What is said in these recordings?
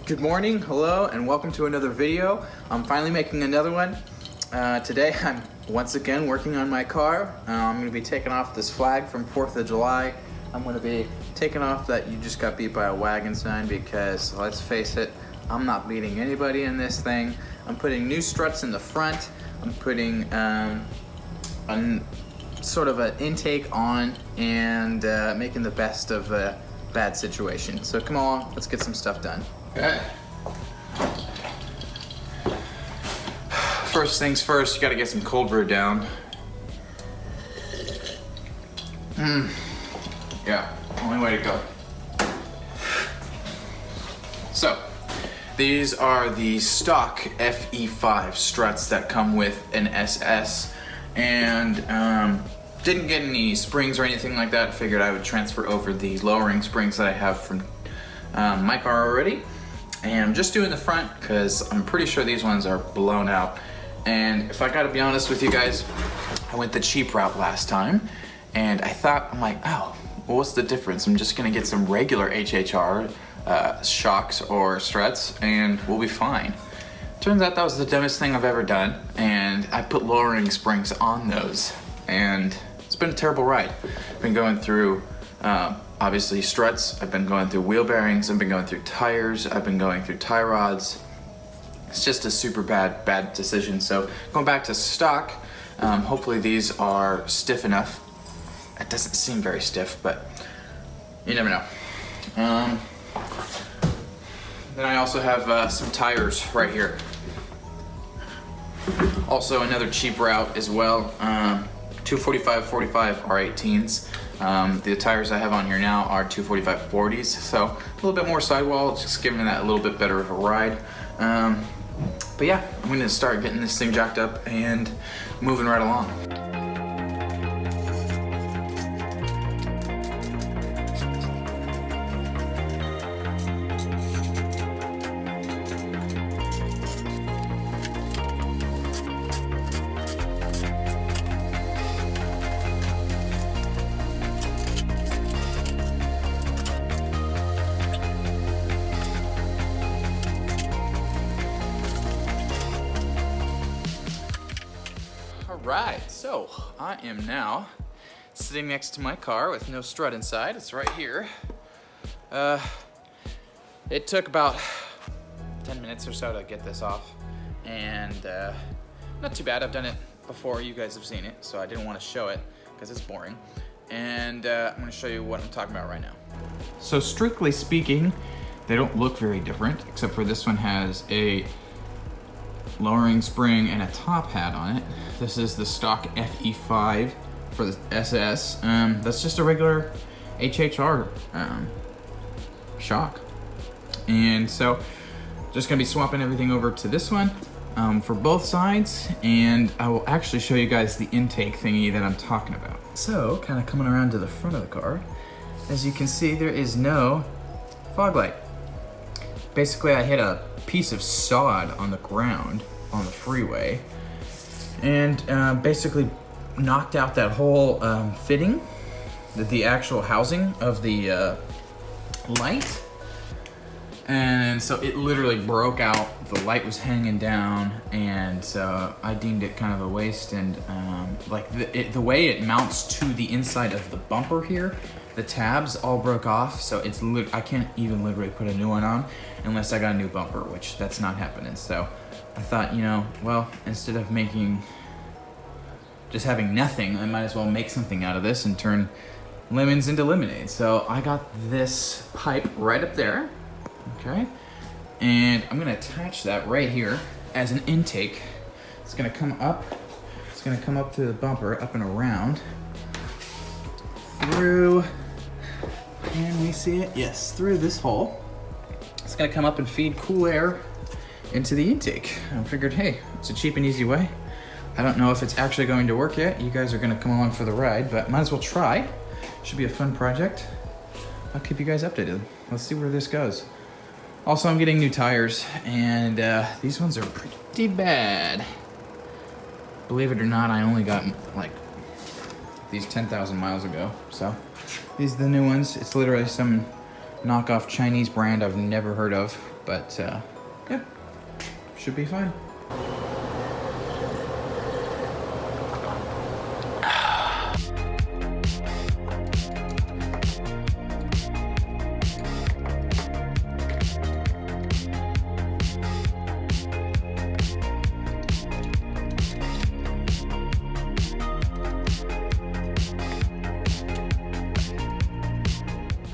Good morning, hello, and welcome to another video. I'm finally making another one. Today I'm once again working on my car. I'm going to be taking off this flag from 4th of July. I'm going to be taking off that "you just got beat by a wagon" sign because, let's face it, I'm not beating anybody in this thing. I'm putting new struts in the front. I'm putting sort of an intake on and making the best of a bad situation. So come along, let's get some stuff done. Okay. First things first, you gotta get some cold brew down. Yeah, only way to go. So, these are the stock FE5 struts that come with an SS, and didn't get any springs or anything like that. Figured I would transfer over the lowering springs that I have from my car already. And I'm just doing the front because I'm pretty sure these ones are blown out. And if I gotta be honest with you guys, I went the cheap route last time, and I'm like, oh, well, what's the difference? I'm just gonna get some regular HHR shocks or struts and we'll be fine. Turns out that was the dumbest thing I've ever done, and I put lowering springs on those, and it's been a terrible ride. I've been going through obviously struts, I've been going through wheel bearings, I've been going through tires, I've been going through tie rods. It's just a super bad decision. So going back to stock, hopefully these are stiff enough. It doesn't seem very stiff, but you never know. Then I also have some tires right here. Also another cheap route as well. 245/45 R18s. The tires I have on here now are 245 40s, so a little bit more sidewall, just giving that a little bit better of a ride. But yeah, I'm gonna start getting this thing jacked up and moving right along. Alright, so I am now sitting next to my car with no strut inside. It's right here. It took about 10 minutes or so to get this off, and not too bad. I've done it before, you guys have seen it, so I didn't want to show it because it's boring. And I'm going to show you what I'm talking about right now. So strictly speaking, they don't look very different, except for this one has a lowering spring and a top hat on it. This is the stock FE5 for the SS. That's just a regular HHR shock. And so just gonna be swapping everything over to this one for both sides, and I will actually show you guys the intake thingy that I'm talking about. So kind of coming around to the front of the car, as you can see, there is no fog light. Basically, I hit a piece of sod on the ground on the freeway and basically knocked out that whole fitting, the actual housing of the light. And so it literally broke out. The light was hanging down, and so I deemed it kind of a waste. And like the way it mounts to the inside of the bumper here, the tabs all broke off, so it's I can't even literally put a new one on unless I got a new bumper, which that's not happening. So I thought, you know, well, instead of just having nothing, I might as well make something out of this and turn lemons into lemonade. So I got this pipe right up there, okay? And I'm gonna attach that right here as an intake. It's gonna come up through the bumper, up and around, through, can we see it? Yes, through this hole. It's gonna come up and feed cool air into the intake. I figured, hey, it's a cheap and easy way. I don't know if it's actually going to work yet. You guys are gonna come along for the ride, but might as well try. Should be a fun project. I'll keep you guys updated. Let's see where this goes. Also, I'm getting new tires, and these ones are pretty bad. Believe it or not, I only got like these 10,000 miles ago. So these are the new ones. It's literally some knockoff Chinese brand I've never heard of. But yeah, should be fine.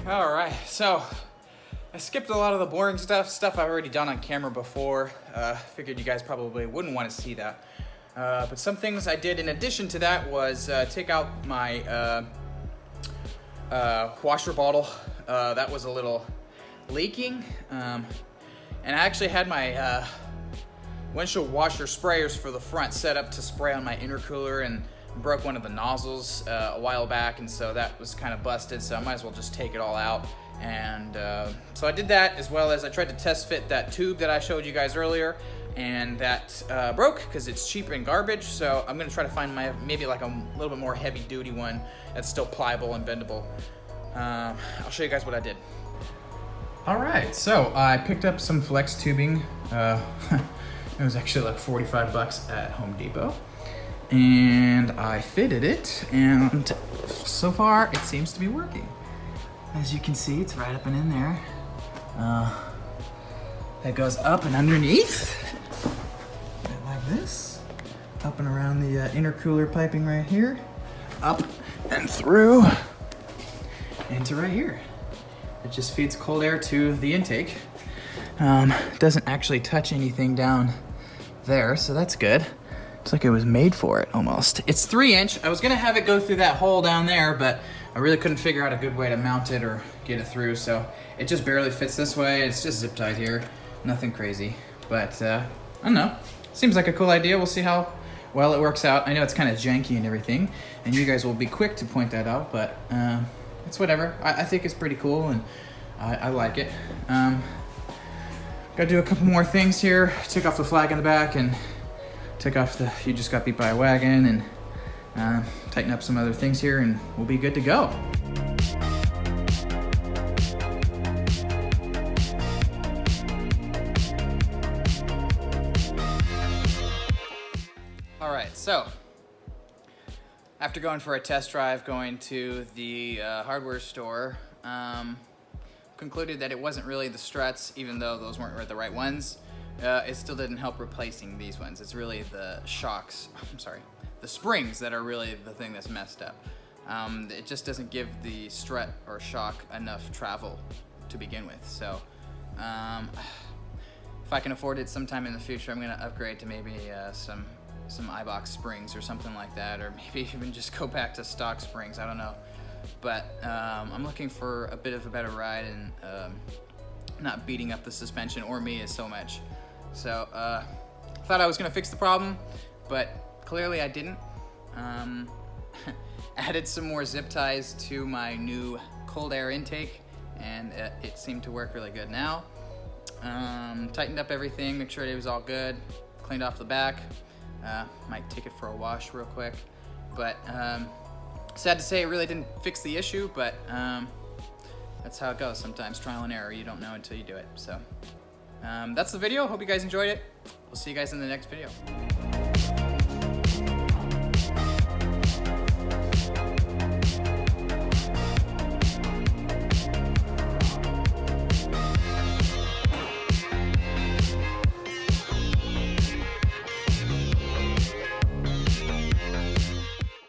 All right, so I skipped a lot of the boring stuff I've already done on camera before. Figured you guys probably wouldn't want to see that. But some things I did in addition to that was take out my washer bottle. That was a little leaking. And I actually had my windshield washer sprayers for the front set up to spray on my intercooler, and broke one of the nozzles a while back, and so that was kind of busted, so I might as well just take it all out. And so I did that, as well as I tried to test fit that tube that I showed you guys earlier, and that broke because it's cheap and garbage. So I'm gonna try to find maybe like a little bit more heavy duty one that's still pliable and bendable. I'll show you guys what I did. All right, so I picked up some flex tubing. It was actually like 45 bucks at Home Depot. And I fitted it, and so far it seems to be working. As you can see, it's right up and in there. That goes up and underneath, like this. Up and around the intercooler piping right here. Up and through into right here. It just feeds cold air to the intake. Doesn't actually touch anything down there, so that's good. It's like it was made for it, almost. It's 3-inch. I was gonna have it go through that hole down there, but I really couldn't figure out a good way to mount it or get it through, so it just barely fits this way. It's just zip tied here, nothing crazy. But I don't know, seems like a cool idea. We'll see how well it works out. I know it's kind of janky and everything, and you guys will be quick to point that out, but it's whatever. I think it's pretty cool, and I like it. Gotta do a couple more things here. Take off the flag in the back, and take off the "you just got beat by a wagon," and tighten up some other things here, and we'll be good to go. All right, so after going for a test drive, going to the hardware store, concluded that it wasn't really the struts, even though those weren't the right ones. It still didn't help replacing these ones. It's really the shocks, the springs that are really the thing that's messed up. It just doesn't give the strut or shock enough travel to begin with. So if I can afford it sometime in the future, I'm gonna upgrade to maybe some iBox springs or something like that, or maybe even just go back to stock springs, I don't know. But I'm looking for a bit of a better ride, and not beating up the suspension or me so much. So thought I was gonna fix the problem, but clearly I didn't. Added some more zip ties to my new cold air intake, and it seemed to work really good now. Tightened up everything, make sure it was all good, cleaned off the back. Might take it for a wash real quick, but sad to say it really didn't fix the issue, but that's how it goes sometimes. Trial and error, you don't know until you do it. So that's the video. Hope you guys enjoyed it. We'll see you guys in the next video.